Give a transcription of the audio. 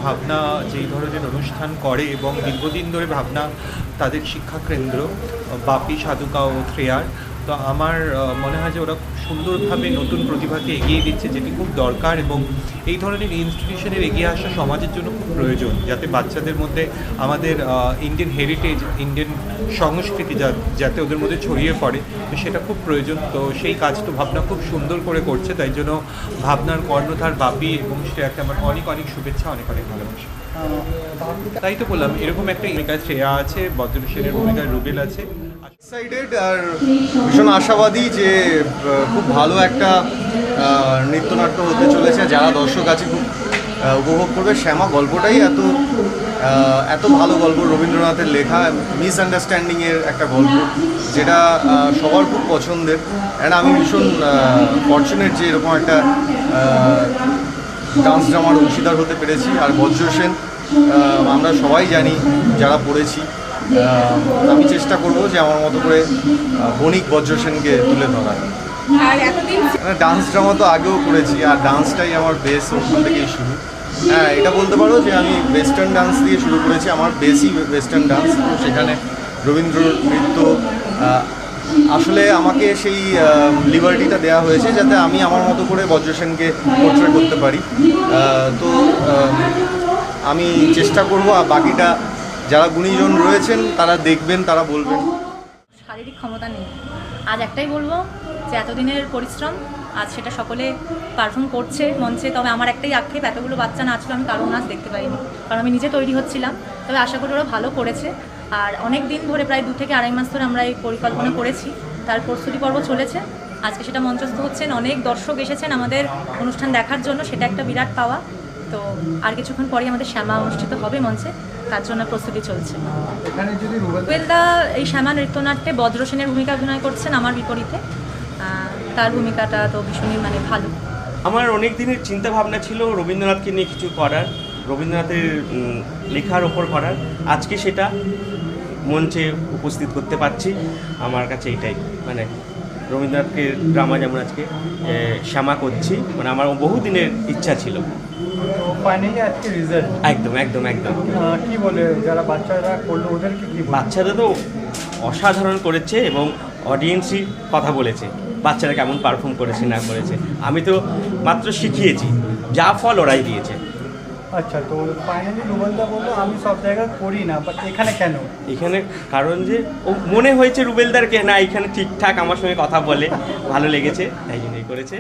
ভাবনা যেই ধরনের অনুষ্ঠান করে এবং দীর্ঘদিন ধরে ভাবনা তাদের শিক্ষাকেন্দ্র বাপি, সাধুকা ও শ্রেয়ার। তো আমার মনে হয় যে ওরা খুব সুন্দরভাবে নতুন প্রতিভাকে এগিয়ে দিচ্ছে, যেটি খুব দরকার এবং এই ধরনের ইনস্টিটিউশনের এগিয়ে আসা সমাজের জন্য খুব প্রয়োজন, যাতে বাচ্চাদের মধ্যে আমাদের ইন্ডিয়ান হেরিটেজ, ইন্ডিয়ান সংস্কৃতি যাতে ওদের মধ্যে ছড়িয়ে পড়ে, তো সেটা খুব প্রয়োজন। তো সেই কাজটা ভাবনা খুব সুন্দর করে করছে, তাই জন্য ভাবনার কর্ণধার বাপি এবং শ্রেয়াকে আমার অনেক অনেক শুভেচ্ছা, অনেক অনেক ভালোবাসা। তাই তো বললাম, এরকম একটা ভূমিকায় শ্রেয়া আছে, বজ্র সেনের ভূমিকায় রুবেল আছে। এক্সাইটেড আর ভীষণ আশাবাদী যে খুব ভালো একটা নৃত্যনাট্য হতে চলেছে, যারা দর্শক আছে খুব উপভোগ করবে। শ্যামা গল্পটাই এত ভালো গল্প, রবীন্দ্রনাথের লেখা, মিসআন্ডারস্ট্যান্ডিংয়ের একটা গল্প, যেটা সবার খুব পছন্দের। অ্যান্ড আমি ভীষণ ফর্চুনেট যে এরকম একটা ডান্স ড্রামার অংশীদার হতে পেরেছি। আর বজ্র সেন আমরা সবাই জানি যারা পড়েছি, আমি চেষ্টা করব যে আমার মতো করে বণিক বজ্র সেনকে তুলে ধরার। ডান্স ড্রামা তো আগেও করেছি, আর ডান্সটাই আমার বেস, ওখান থেকেই শুরু। হ্যাঁ, এটা বলতে পারো যে আমি ওয়েস্টার্ন ডান্স দিয়ে শুরু করেছি, আমার বেসই ওয়েস্টার্ন ডান্স। তো সেখানে রবীন্দ্র নৃত্য, আসলে আমাকে সেই লিবার্টিটা দেওয়া হয়েছে যাতে আমি আমার মতো করে বজ্র সেনকে পোর্ট্রেট করতে পারি। তো আমি চেষ্টা করব, আর বাকিটা যারা গুণীজন রয়েছেন তারা দেখবেন, তারা বলবেন। শারীরিক ক্ষমতা নেই, আজ একটাই বলবো যে এতদিনের পরিশ্রম আজ সেটা সকলে পারফর্ম করছে মঞ্চে। তবে আমার একটাই আক্ষেপ, এতগুলো বাচ্চা নাচলো, আমি কারো নাচ দেখতে পাইনি, কারণ আমি নিজে তৈরি হচ্ছিলাম। তবে আশা করি ওরা ভালো করেছে। আর অনেক দিন ধরে, প্রায় 2 থেকে আড়াই মাস ধরে আমরা এই পরিকল্পনা করেছি, তার প্রস্তুতি পর্ব চলেছে। আজকে সেটা মঞ্চস্থ হচ্ছেন, অনেক দর্শক এসেছেন আমাদের অনুষ্ঠান দেখার জন্য, সেটা একটা বিরাট পাওয়া। তো আর কিছুক্ষণ পরেই আমাদের শ্যামা অনুষ্ঠিত হবে মঞ্চে, তার জন্য প্রস্তুতি চলছে। রুবেলদা এই শ্যামা নৃত্যনাট্যে বজ্র সেনের ভূমিকা অভিনয় করছেন আমার বিপরীতে। তার ভূমিকাটা তো ভীষণই ভালো। আমার অনেক দিনের চিন্তা ভাবনা ছিল রবীন্দ্রনাথকে নিয়ে কিছু করার, রবীন্দ্রনাথের লেখার ওপর করার। আজকে সেটা মঞ্চে উপস্থিত করতে পারছি। আমার কাছে এটাই রবীন্দ্রনাথকে ড্রামা যেমন আজকে শ্যামা করছি, আমার বহুদিনের ইচ্ছা ছিল। ফাইনালি আজকে রেজাল্ট একদম একদম একদম কি বলে যারা বাচ্চারা করলো ওদেরকে কি? বাচ্চারা তো অসাধারণ করেছে এবং অডিয়েন্সই কথা বলেছে বাচ্চারা কেমন পারফর্ম করেছে না করেছে। আমি তো মাত্র শিখিয়েছি, যা ফল ওরাই দিয়েছে। আচ্ছা, তো ফাইনালি রুবেলদা বললো আমি সব জায়গায় করি না, বাট এখানে কেন? এখানে কারণ যে ও মনে হয়েছে রুবেলদারকে না এখানে ঠিকঠাক আমার সঙ্গে কথা বলে, ভালো লেগেছে, তাই জন্যই করেছে।